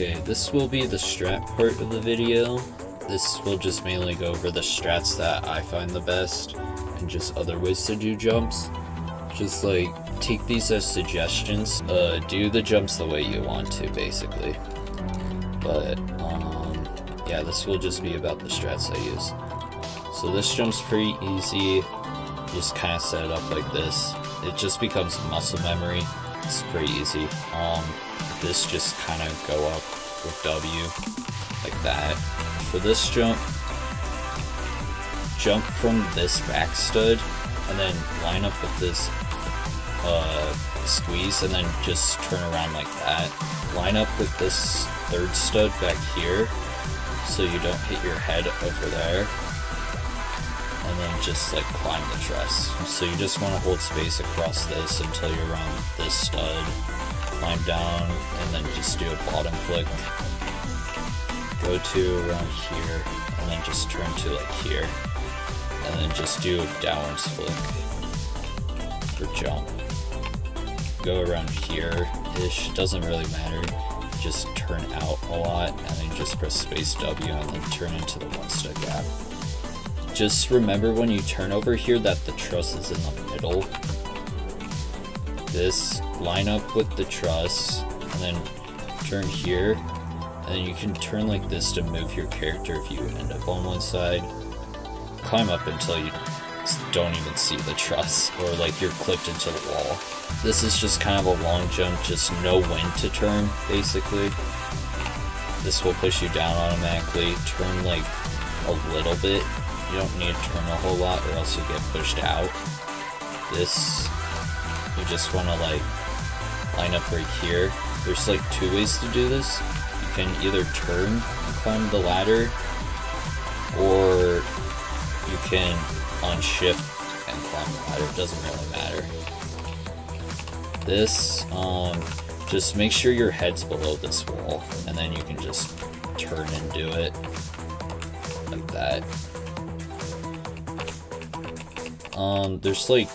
Okay, this will be the strat part of the video. This will just mainly go over the strats that I find the best and just other ways to do jumps. Just like take these as suggestions. Do the jumps the way you want to, basically. But yeah, this will just be about the strats I use. So this jump's pretty easy. Just kind of set it up like this. It just becomes muscle memory. It's pretty easy. This just kind of go up with W like that. For this jump from this back stud and then line up with this squeeze and then just turn around like that. Line up with this third stud back here so you don't hit your head over there. And then just like climb the truss. So you just want to hold space across this until you're around this stud. Climb down and then just do a bottom flick. Go to around here and then just turn to like here. And then just do a downwards flick for jump. Go around here-ish, doesn't really matter. Just turn out a lot and then just press space W and then turn into the one stud gap. Just remember when you turn over here that the truss is in the middle. This, line up with the truss, and then turn here, and then you can turn like this to move your character if you end up on one side. Climb up until you don't even see the truss, or like you're clipped into the wall. This is just kind of a long jump, just know when to turn, basically. This will push you down automatically. Turn like a little bit. You don't need to turn a whole lot or else you'll get pushed out. This, you just want to like line up right here. There's like two ways to do this. You can either turn and climb the ladder, or you can unshift and climb the ladder. It doesn't really matter. This, just make sure your head's below this wall, and then you can just turn and do it like that. There's like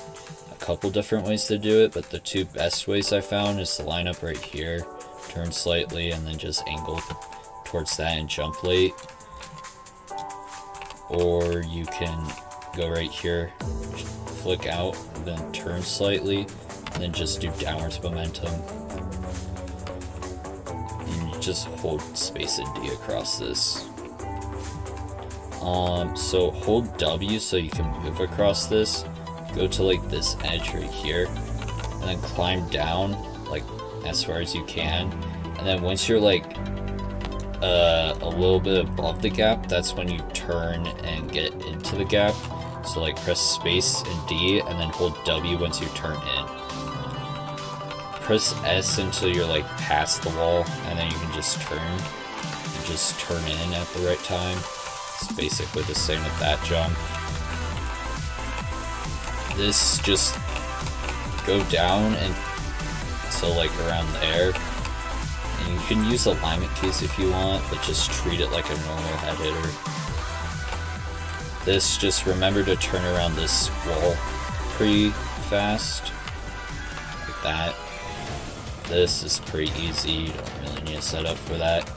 a couple different ways to do it, but the two best ways I found is to line up right here, turn slightly, and then just angle towards that and jump late. Or you can go right here, flick out, then turn slightly, and then just do downwards momentum. And you just hold space and D across this. So hold W so you can move across this. Go to like this edge right here, and then climb down like as far as you can. And then once you're like a little bit above the gap, that's when you turn and get into the gap. So like press space and D, and then hold W once you turn in. Press S until you're like past the wall, and then you can just turn and just turn in at the right time. It's basically the same with that jump. This, just go down and until like around there. And you can use alignment keys if you want, but just treat it like a normal head hitter. This, just remember to turn around this wall pretty fast. Like that. This is pretty easy, you don't really need a setup for that.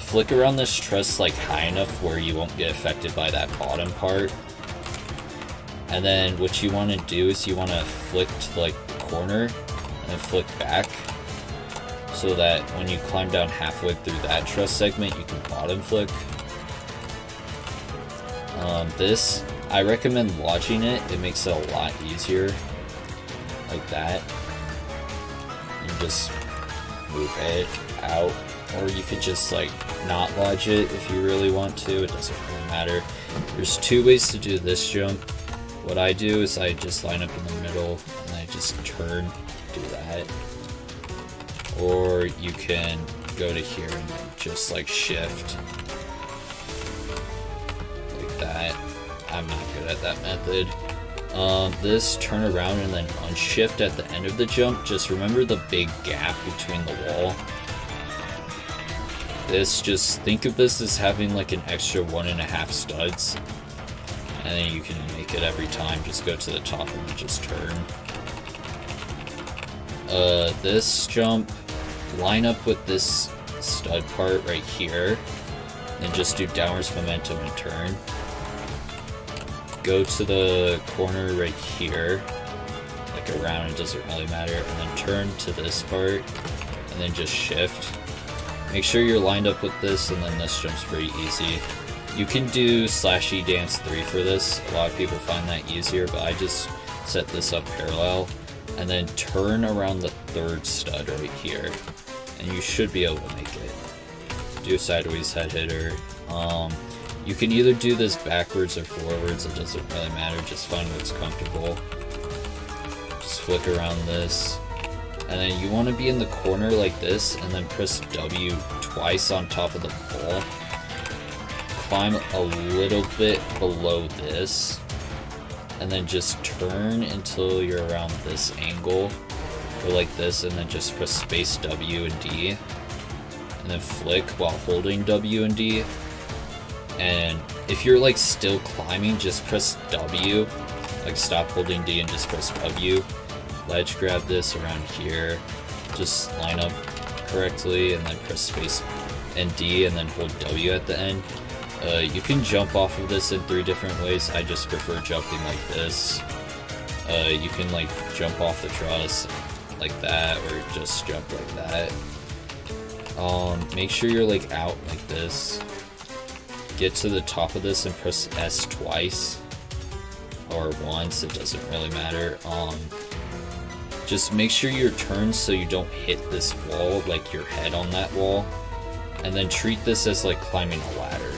Flick around this truss like high enough where you won't get affected by that bottom part. And then what you want to do is you want to flick to like the corner and then flick back, so that when you climb down halfway through that truss segment, you can bottom flick. This, I recommend watching it. It makes it a lot easier. Like that. You just move it out. Or you could just like not lodge it if you really want to, it doesn't really matter. There's two ways to do this jump. What I do is I just line up in the middle and I just turn, do that. Or you can go to here and then just like shift. Like that. I'm not good at that method. This, turn around and then unshift at the end of the jump. Just remember the big gap between the wall. This, just think of this as having like an extra 1.5 studs, and then you can make it every time. Just go to the top and just turn. This jump, line up with this stud part right here, and just do downwards momentum and turn. Go to the corner right here, like around, it doesn't really matter, and then turn to this part, and then just shift. Make sure you're lined up with this, and then this jump's pretty easy. You can do /E dance 3 for this. A lot of people find that easier, but I just set this up parallel, and then turn around the third stud right here, and you should be able to make it. Do a sideways head hitter. You can either do this backwards or forwards, it doesn't really matter, just find what's comfortable. Just flick around this. And then you want to be in the corner like this, and then press W twice on top of the ball. Climb a little bit below this, and then just turn until you're around this angle, or like this, and then just press space W and D, and then flick while holding W and D. And if you're like still climbing, just press W, like stop holding D and just press W. Ledge grab this around here, just line up correctly, and then press space and D, and then hold W at the end. You can jump off of this in 3 different ways. I just prefer jumping like this. You can like jump off the truss like that, or just jump like that. Make sure you're like out like this. Get to the top of this and press S twice or once, it doesn't really matter. Just make sure you're turned so you don't hit this wall, like your head on that wall, and then treat this as like climbing a ladder.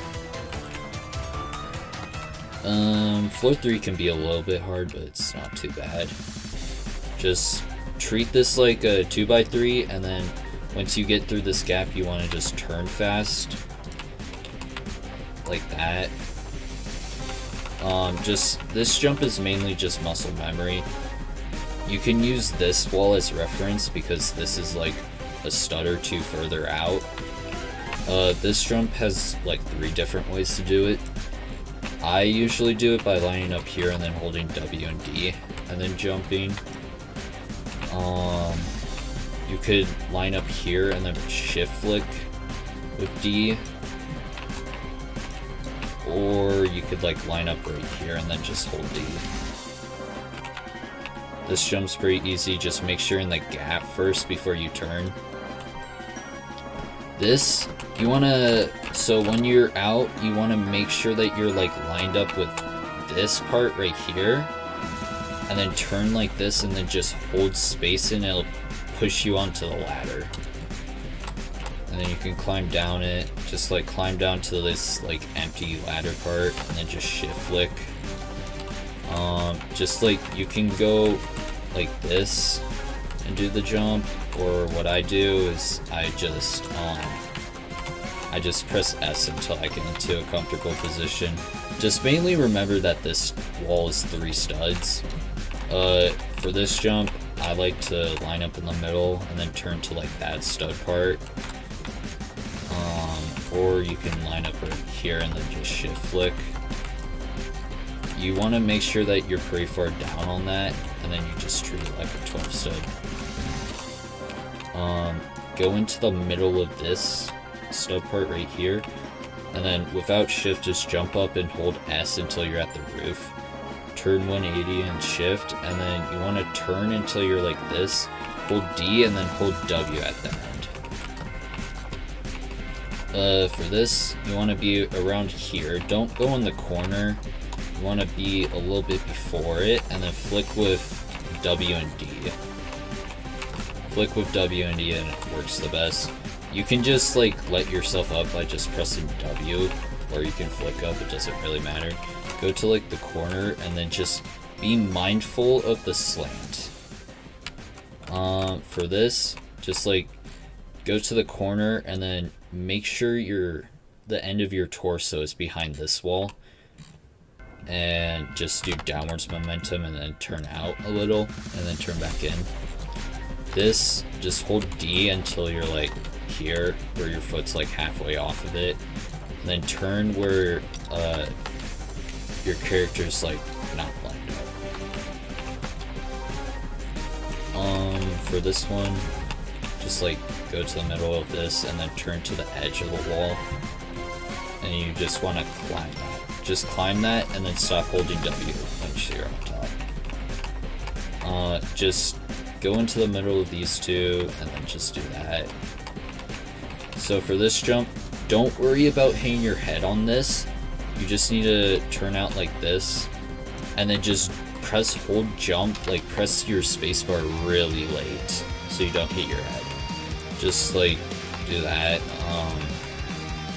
Floor 3 can be a little bit hard, but it's not too bad. Just treat this like a 2x3, and then once you get through this gap, you want to just turn fast. Like that. This jump is mainly just muscle memory. You can use this wall as reference because this is like a stud or 2 further out. This jump has like 3 different ways to do it. I usually do it by lining up here and then holding W and D and then jumping. You could line up here and then shift flick with D. Or you could like line up right here and then just hold D. This jump's pretty easy, just make sure in the gap first before you turn. This, so when you're out, you wanna make sure that you're like lined up with this part right here, and then turn like this and then just hold space and it'll push you onto the ladder. And then you can climb down it, just like climb down to this like empty ladder part and then just shift flick. Just like you can go like this and do the jump, or what I do is I just press S until I get into a comfortable position. Just mainly remember that this wall is 3 studs. For this jump, I like to line up in the middle and then turn to like that stud part. Or you can line up right here and then just shift flick. You want to make sure that you're pretty far down on that, and then you just treat it like a 12 stud. Go into the middle of this stud part right here, and then without shift, just jump up and hold S until you're at the roof. Turn 180 and shift, and then you want to turn until you're like this. Hold D and then hold W at the end. For this, you want to be around here. Don't go in the corner. You want to be a little bit before it, and then flick with W and D. Flick with W and D and it works the best. You can just like let yourself up by just pressing W, or you can flick up, it doesn't really matter. Go to like the corner and then just be mindful of the slant. For this, just like go to the corner and then make sure the end of your torso is behind this wall, and just do downwards momentum and then turn out a little and then turn back in. This, just hold D until you're like here where your foot's like halfway off of it, and then turn where your character's like not lined up. For this one, just like go to the middle of this and then turn to the edge of the wall. And you just want to climb that. Just climb that and then stop holding W once you're on top. Just go into the middle of these two and then just do that. So for this jump, don't worry about hitting your head on this. You just need to turn out like this and then just hold jump, like press your spacebar really late so you don't hit your head. Just like do that.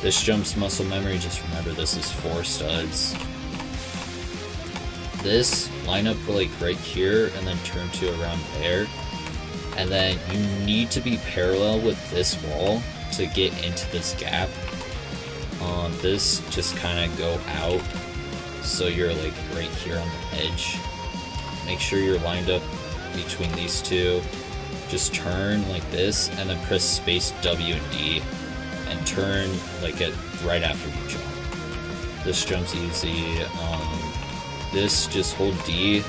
This jump's muscle memory, just remember this is 4 studs. This, line up like right here and then turn to around there. And then you need to be parallel with this wall to get into this gap. This, just kind of go out so you're like right here on the edge. Make sure you're lined up between these two. Just turn like this and then press space W and D and turn like right after you jump. This jump's easy. This, just hold D,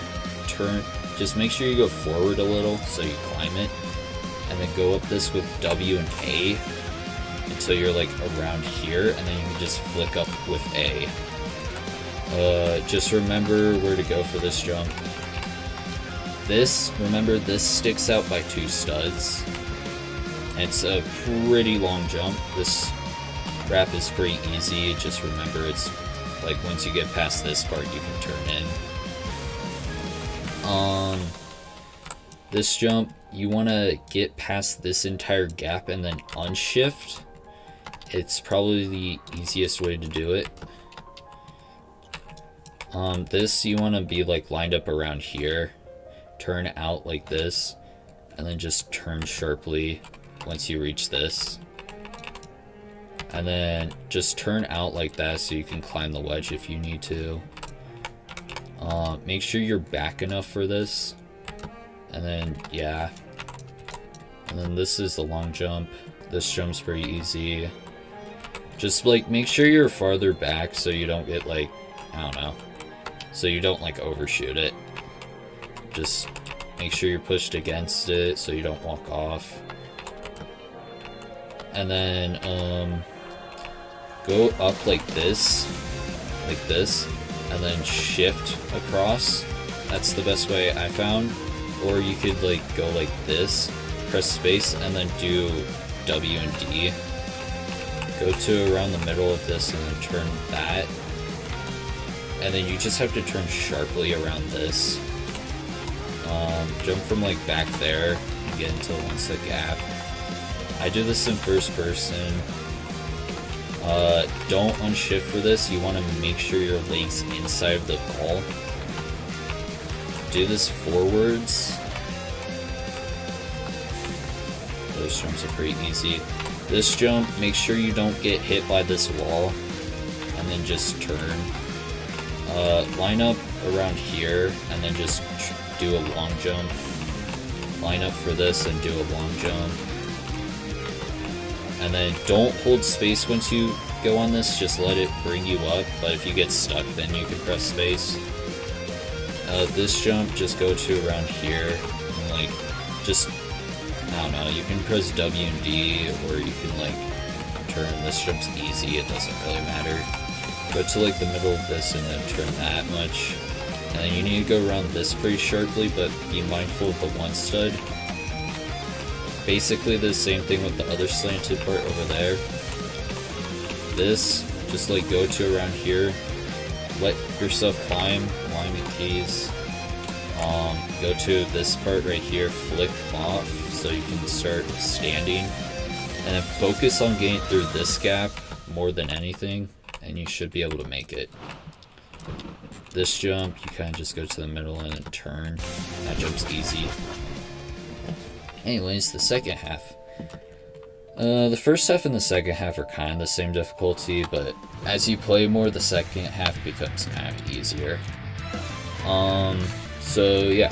turn, just make sure you go forward a little so you climb it, and then go up this with W and A until you're like around here, and then you can just flick up with A. Just remember where to go for this jump. This, remember this sticks out by 2 studs. It's a pretty long jump. This wrap is pretty easy. Just remember it's like once you get past this part you can turn in. This jump, you want to get past this entire gap and then unshift. It's probably the easiest way to do it. This, you want to be like lined up around here. Turn out like this, and then just turn sharply once you reach this. And then just turn out like that so you can climb the wedge if you need to. Make sure you're back enough for this. And then, yeah. And then this is the long jump. This jump's pretty easy. Just like make sure you're farther back so you don't get like, I don't know, so you don't like overshoot it. Just make sure you're pushed against it so you don't walk off. And then go up like this, and then shift across. That's the best way I found. Or you could like go like this, press space, and then do W and D. Go to around the middle of this and then turn that. And then you just have to turn sharply around this. Jump from like back there and get into once the gap. I do this in first person. Don't unshift for this. You want to make sure your leg's inside of the ball. Do this forwards. Those jumps are pretty easy. This jump, make sure you don't get hit by this wall, and then just turn. Line up around here, and then just do a long jump. Line up for this and do a long jump. And then don't hold space once you go on this, just let it bring you up, but if you get stuck then you can press space. This jump, just go to around here, and like, just, I don't know, you can press W and D, or you can like turn. This jump's easy, it doesn't really matter. Go to like the middle of this and then turn that much. And then you need to go around this pretty sharply, but be mindful of the one stud. Basically the same thing with the other slanted part over there. This, just like go to around here, let yourself climb, line the keys. Go to this part right here, flick off so you can start standing. And then focus on getting through this gap more than anything, and you should be able to make it. This jump, you kind of just go to the middle and then turn. That jump's easy. Anyways, the second half. The first half and the second half are kind of the same difficulty, but as you play more, the second half becomes kind of easier. So yeah,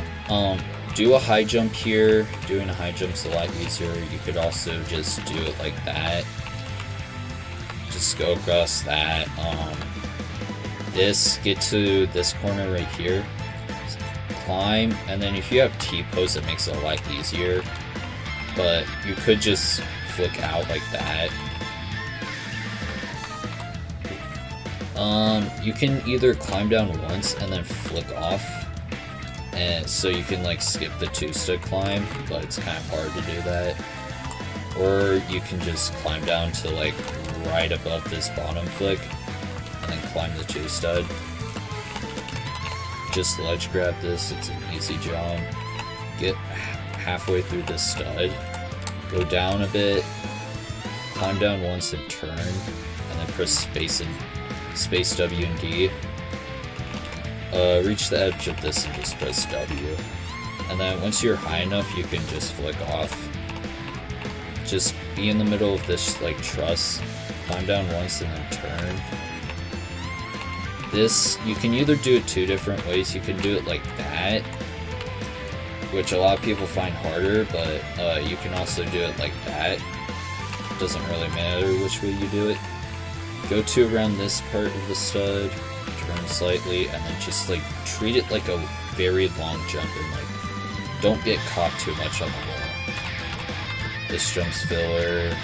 do a high jump here. Doing a high jump's a lot easier. You could also just do it like that. Just go across that. Get to this corner right here. Climb, and then if you have T-pose, it makes it a lot easier. but you could just flick out like that. You can either climb down once and then flick off, and so you can like skip the 2-stud climb, but it's kind of hard to do that. Or you can just climb down to like right above this bottom flick and then climb the 2-stud. Just ledge grab this, it's an easy job. Get halfway through this stud, go down a bit, climb down once and turn, and then press space W and D. Reach the edge of this and just press W. And then once you're high enough, you can just flick off. Just be in the middle of this like truss, climb down once and then turn. This, you can either do it 2 different ways. You can do it like that, which a lot of people find harder, but you can also do it like that. Doesn't really matter which way you do it. Go to around this part of the stud, turn slightly, and then just like treat it like a very long jump and like don't get caught too much on the wall. This jump's filler.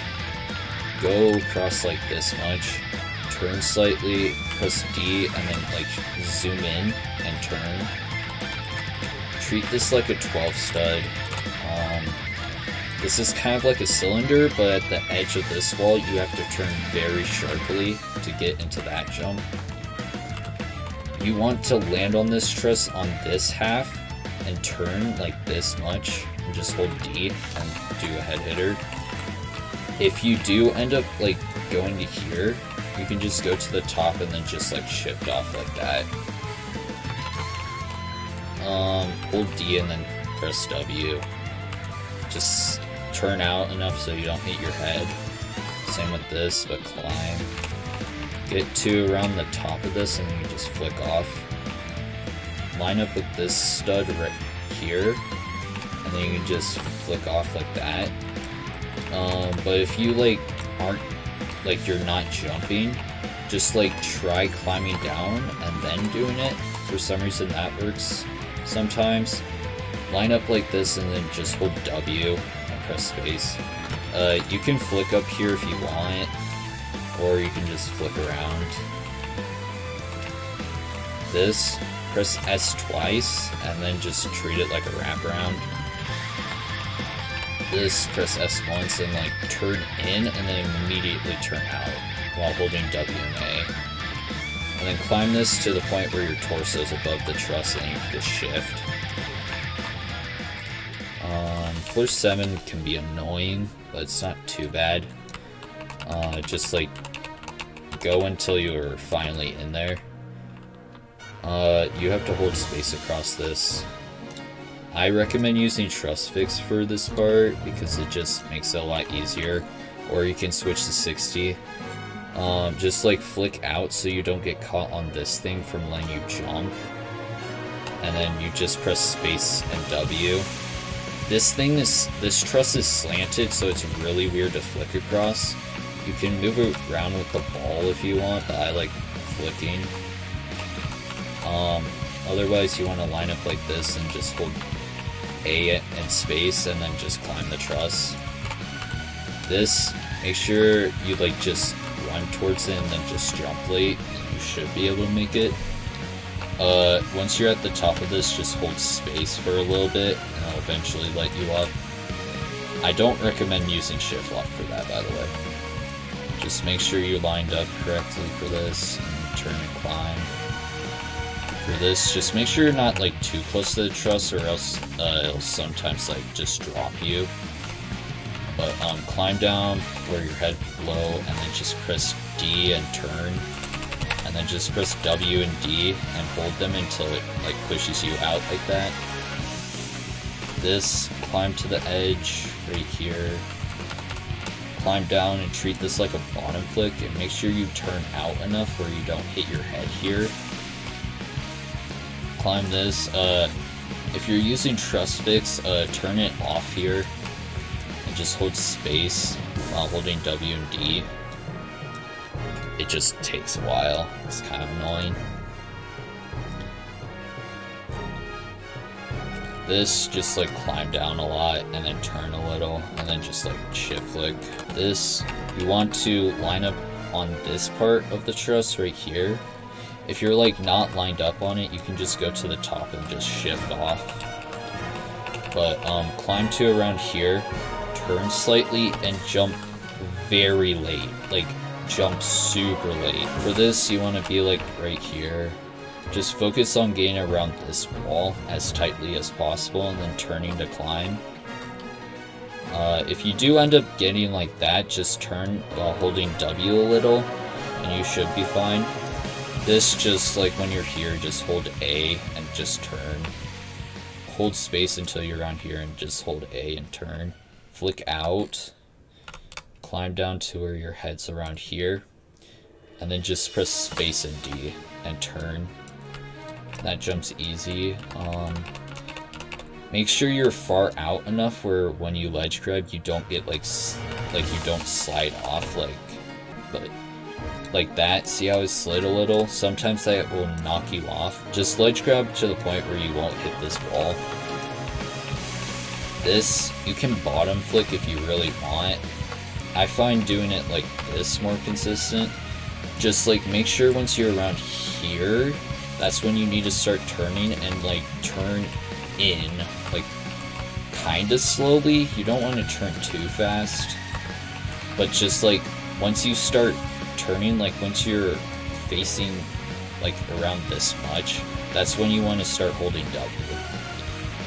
Go across like this much, turn slightly, press D, and then like zoom in and turn. Treat this like a 12 stud. This is kind of like a cylinder, but at the edge of this wall, you have to turn very sharply to get into that jump. You want to land on this truss on this half and turn like this much, and just hold D and do a head hitter. If you do end up like going to here, you can just go to the top and then just like shift off like that. Hold D and then press W. Just turn out enough so you don't hit your head. Same with this, but climb. Get to around the top of this and then you just flick off. Line up with this stud right here, and then you can just flick off like that. But if you like aren't, like you're not jumping, just like try climbing down and then doing it. For some reason that works sometimes. Line up like this and then just hold W and press space. You can flick up here if you want, or you can just flick around. This, press S twice and then just treat it like a wraparound. This, press S once and like turn in and then immediately turn out while holding W and A. And then climb this to the point where your torso is above the truss and you can just shift. Floor 7 can be annoying, but it's not too bad. Just like go until you're finally in there. You have to hold space across this. I recommend using truss fix for this part because it just makes it a lot easier. Or you can switch to 60. Just like flick out so you don't get caught on this thing from letting you jump. And then you just press space and W. This truss is slanted, so it's really weird to flick across. You can move around with the ball if you want, but I like flicking. Otherwise you want to line up like this and just hold A and space and then just climb the truss. This, make sure you like just run towards it and then just jump late. You should be able to make it. Once you're at the top of this, just hold space for a little bit and I'll eventually let you up. I don't recommend using shift lock for that, by the way. Just make sure you're lined up correctly for this and turn and climb. For this, just make sure you're not like too close to the truss or else it'll sometimes like just drop you. But climb down where your head low and then just press D and turn. And then just press W and D and hold them until it like pushes you out like that. This, climb to the edge right here. Climb down and treat this like a bottom flick and make sure you turn out enough where you don't hit your head here. Climb this. If you're using truss fix, turn it off here and just hold space while holding W and D. It just takes a while. It's kind of annoying. This, just like climb down a lot and then turn a little and then just like shift flick. This, you want to line up on this part of the truss right here. If you're like not lined up on it, you can just go to the top and just shift off. But climb to around here, turn slightly and jump very late, like jump super late. For this, you want to be like right here. Just focus on getting around this wall as tightly as possible and then turning to climb. If you do end up getting like that, just turn while holding W a little and you should be fine. This, just like when you're here, just hold A and just turn. Hold space until you're around here and just hold A and turn. Flick out. Climb down to where your head's around here. And then just press space and D and turn. That jump's easy. Make sure you're far out enough where when you ledge grab, you don't get like you don't slide off like that. See how I slid a little? Sometimes that will knock you off. Just ledge grab to the point where you won't hit this wall. This, you can bottom flick if you really want. I find doing it like this more consistent. Just like make sure once you're around here, that's when you need to start turning and like turn in like kind of slowly. You don't want to turn too fast, but just like once you start turning, like once you're facing like around this much, that's when you want to start holding W.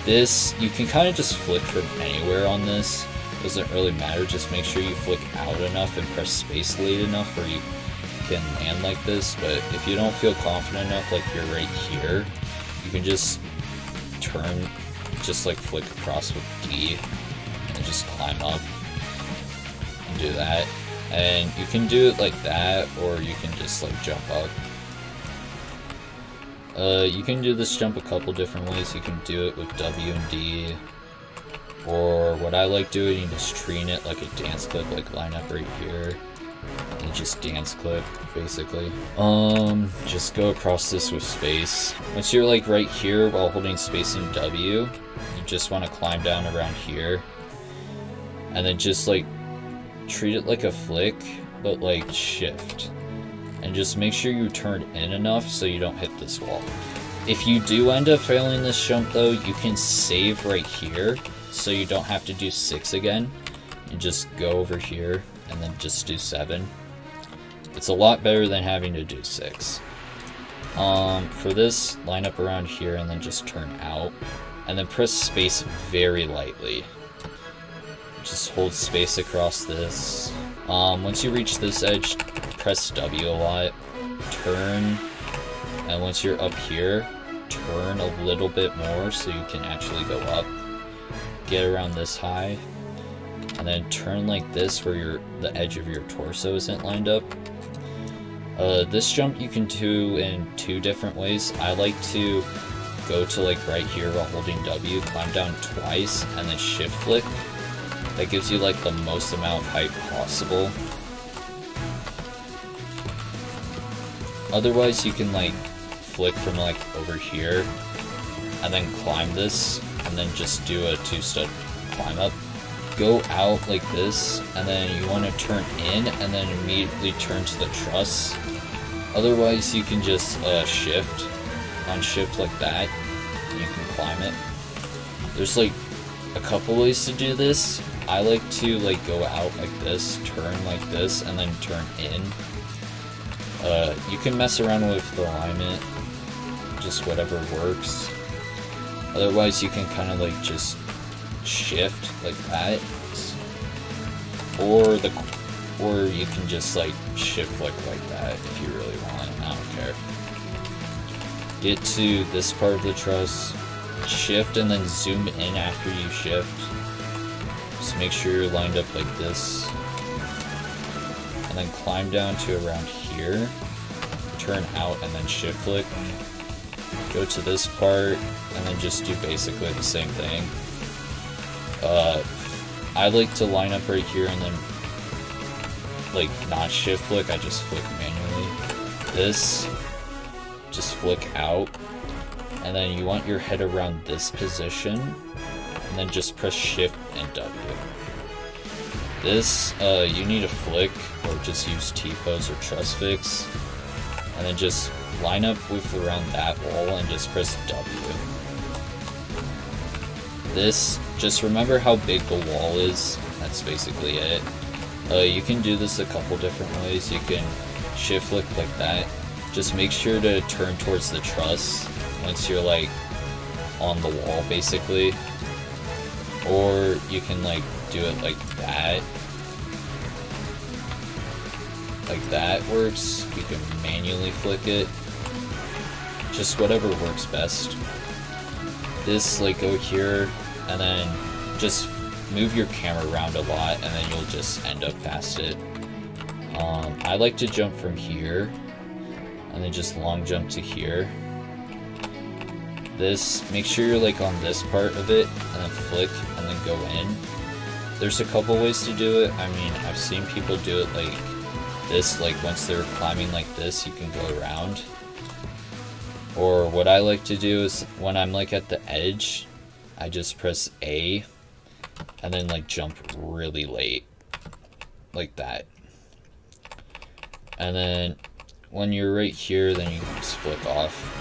This, you can kind of just flick from anywhere on this. Doesn't really matter, just make sure you flick out enough and press space late enough where you can land like this. But if you don't feel confident enough, like you're right here, you can just turn, just like flick across with D and just climb up and do that. And you can do it like that, or you can just like jump up. You can do this jump a couple different ways. You can do it with W and D, or what I like doing is treating it like a dance clip, like line up right here and just dance clip basically. Just go across this with space. Once you're like right here while holding space and W, you just want to climb down around here and then just like treat it like a flick, but like shift, and just make sure you turn in enough so you don't hit this wall. If you do end up failing this jump though, you can save right here so you don't have to do 6 again, and just go over here and then just do 7. It's a lot better than having to do 6. For this, line up around here and then just turn out, and then press space very lightly. Just hold space across this. Once you reach this edge, press W a lot, turn, and once you're up here, turn a little bit more so you can actually go up. Get around this high, and then turn like this where the edge of your torso isn't lined up. This jump you can do in 2 different ways. I like to go to like right here while holding W, climb down twice, and then shift flick. That gives you like the most amount of height possible. Otherwise you can like flick from like over here and then climb this and then just do a 2-step climb up. Go out like this, and then you want to turn in and then immediately turn to the truss. Otherwise you can just shift on shift like that and you can climb it. There's like a couple ways to do this. I like to like go out like this, turn like this, and then turn in. You can mess around with the alignment, just whatever works. Otherwise you can kind of like just shift like that, or you can just like shift flick like that if you really want. I don't care. Get to this part of the truss, shift, and then zoom in after you shift. Just make sure you're lined up like this, and then climb down to around here, turn out, and then shift flick. Go to this part, and then just do basically the same thing. I like to line up right here and then like not shift flick, I just flick manually. This, just flick out, and then you want your head around this position, and then just press Shift and W. This, you need a flick, or just use T-pose or truss fix, and then just line up with around that wall and just press W. This, just remember how big the wall is, that's basically it. You can do this a couple different ways. You can shift flick like that. Just make sure to turn towards the truss once you're like on the wall basically. Or you can like do it like that. Like that works. You can manually flick it. Just whatever works best. This, like, go here, and then just move your camera around a lot, and then you'll just end up past it. I like to jump from here, and then just long jump to here. This, make sure you're like on this part of it, and then flick, and then go in. There's a couple ways to do it. I mean, I've seen people do it like this, like once they're climbing like this, you can go around. Or what I like to do is when I'm like at the edge, I just press A and then like jump really late, like that. And then when you're right here, then you can just flick off.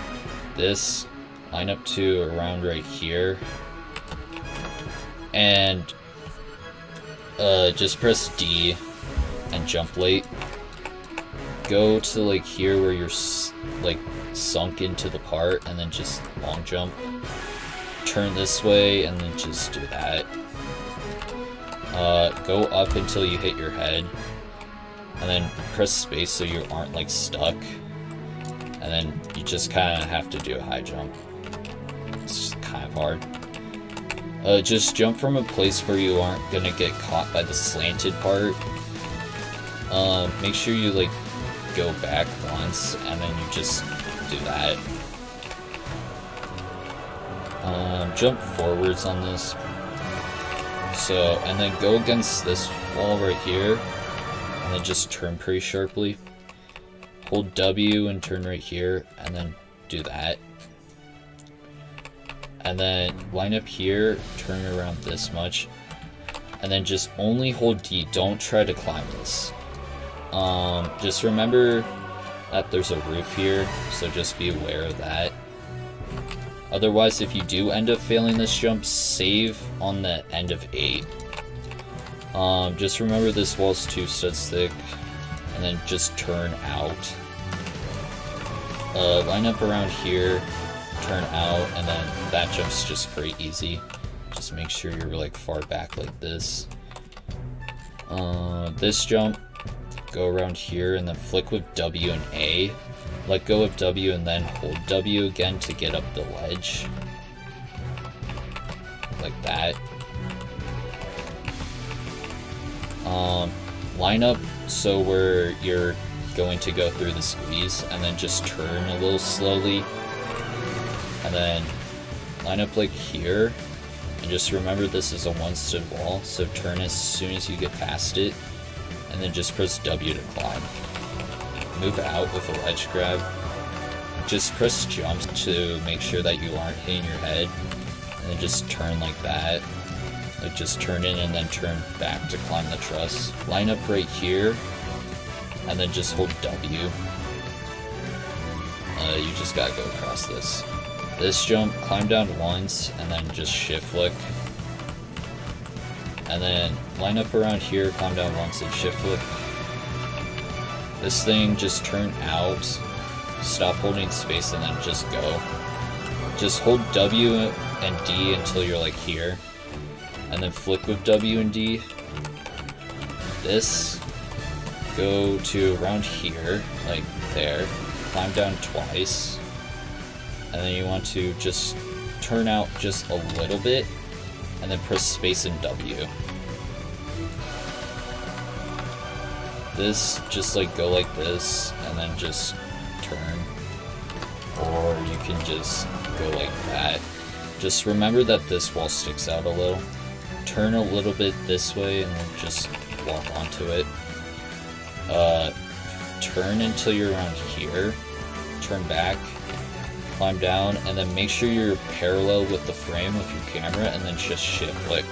This, line up to around right here, and just press D and jump late. Go to like here where you're like sunk into the part, and then just long jump. Turn this way, and then just do that. Go up until you hit your head, and then press space so you aren't like stuck. And then you just kind of have to do a high jump. It's just kind of hard. Just jump from a place where you aren't gonna get caught by the slanted part. Make sure you like go back once, and then you just do that. Jump forwards on this. So, and then go against this wall right here, and then just turn pretty sharply. Hold W and turn right here, and then do that. And then line up here, turn around this much, and then just only hold D. Don't try to climb this. Just remember that there's a roof here, so just be aware of that. Otherwise, if you do end up failing this jump, save on the end of 8. Just remember this wall's 2 studs thick, and then just turn out. Line up around here, turn out, and then that jump's just pretty easy. Just make sure you're like far back like this. This jump, go around here and then flick with W and A. Let go of W and then hold W again to get up the ledge. Like that. Line up so where you're going to go through the squeeze, and then just turn a little slowly. And then line up like here. And just remember this is a 1 stud wall, so turn as soon as you get past it. And then just press W to climb. Move out with a ledge grab. Just press jump to make sure that you aren't hitting your head. And then just turn like that. Like just turn in and then turn back to climb the truss. Line up right here. And then just hold W. You just gotta go across this. This jump, climb down once, and then just shift flick. And then line up around here, climb down once, and shift flick. This thing, just turn out, stop holding space, and then just go. Just hold W and D until you're like here. And then flick with W and D. This, go to around here, like there. Climb down twice. And then you want to just turn out just a little bit, and then press space and W. This, just like go like this, and then just turn. Or you can just go like that. Just remember that this wall sticks out a little. Turn a little bit this way, and then just walk onto it. Turn until you're around here. Turn back. climb down, and then make sure you're parallel with the frame with your camera, and then just shift flick.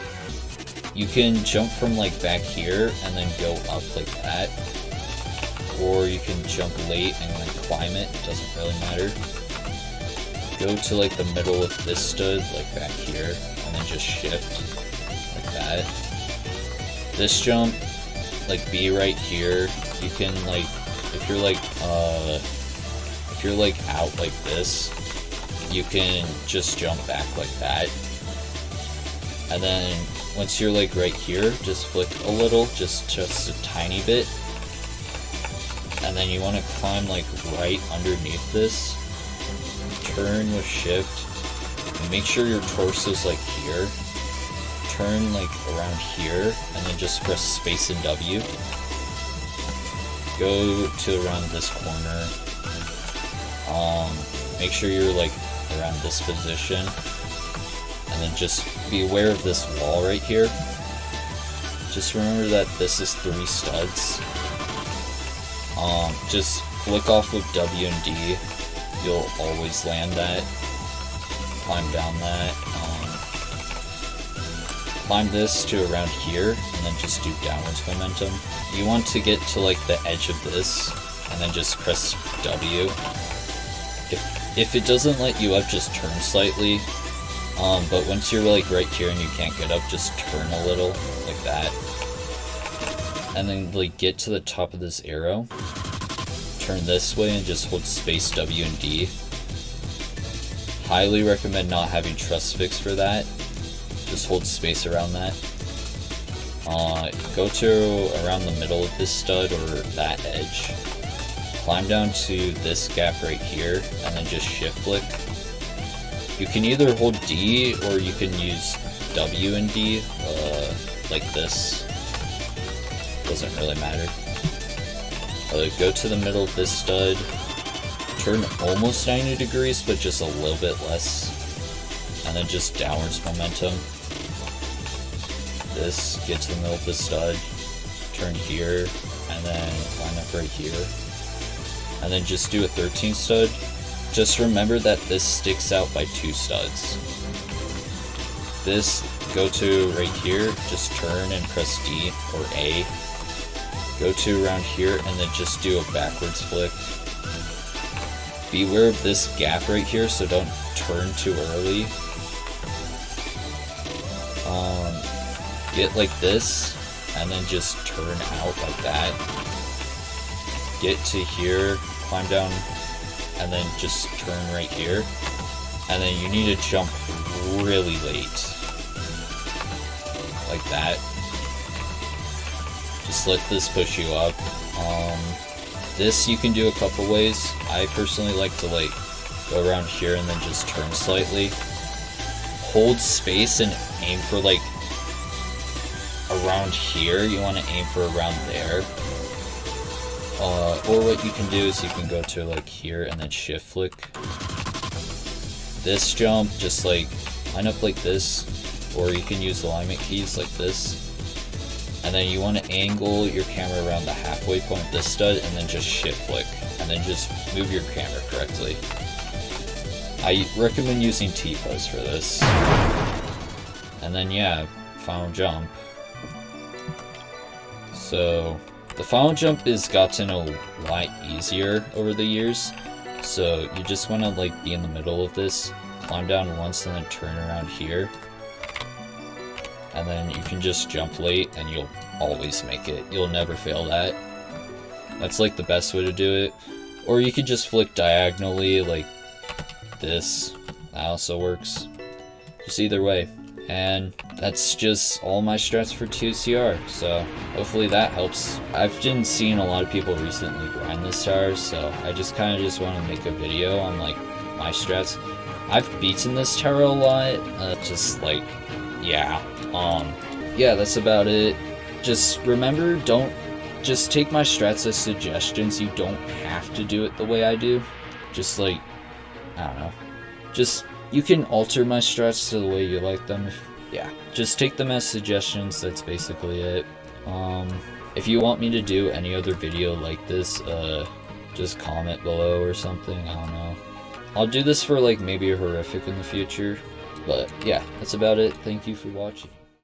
You can jump from like back here and then go up like that, or you can jump late and then climb it, doesn't really matter. Go to like the middle of this stud, like back here, and then just shift like that. This jump, like be right here. You can like, if you're like out like this, you can just jump back like that. And then once you're like right here, just flick a little, just a tiny bit. And then you want to climb like right underneath this. Turn with shift. And make sure your torso's like here. Turn like around here, and then just press space and W. Go to around this corner. Make sure you're like around this position, and then just be aware of this wall right here. Just remember that this is 3 studs. Just flick off with W and D. You'll always land that. Climb down that. Climb this to around here, and then just do downwards momentum. You want to get to like the edge of this, and then just press W. If it doesn't let you up, just turn slightly. But once you're like right here and you can't get up, just turn a little, like that. And then like get to the top of this arrow. Turn this way and just hold space W and D. Highly recommend not having truss fix for that. Just hold space around that. Go to around the middle of this stud or that edge. Climb down to this gap right here, and then just shift flick. You can either hold D or you can use W and D, like this. Doesn't really matter. Go to the middle of this stud. Turn almost 90 degrees, but just a little bit less. And then just downwards momentum. This, get to the middle of the stud, turn here, and then line up right here. And then just do a 13 stud. Just remember that this sticks out by 2 studs. This, go to right here, just turn and press D or A. Go to around here and then just do a backwards flick. Beware of this gap right here, so don't turn too early. Get like this, and then just turn out like that. Get to here, climb down, and then just turn right here. And then you need to jump really late. Like that. Just let this push you up. This you can do a couple ways. I personally like to like go around here and then just turn slightly. Hold space and aim for like around here. You want to aim for around there. Or what you can do is you can go to like here and then shift flick. This jump, just like line up like this, or you can use alignment keys like this. And then you want to angle your camera around the halfway point of this stud and then just shift flick. And then just move your camera correctly. I recommend using T-pose for this. And then yeah, final jump. So the final jump has gotten a lot easier over the years. So you just want to like be in the middle of this, climb down once and then turn around here. And then you can just jump late and you'll always make it. You'll never fail that. That's like the best way to do it. Or you could just flick diagonally like this. That also works. Just either way. And that's just all my strats for tocr, so hopefully that helps. I've been seeing a lot of people recently grind this tower, so I just kind of just want to make a video on like my strats. I've beaten this tower a lot, just like, yeah. Yeah, that's about it. Just remember, don't just take my strats as suggestions. You don't have to do it the way I do. Just like, I don't know. Just, you can alter my strats to the way you like them. Yeah, just take them as suggestions. That's basically it. If you want me to do any other video like this, just comment below or something. I don't know. I'll do this for like maybe a horrific in the future. But yeah, that's about it. Thank you for watching.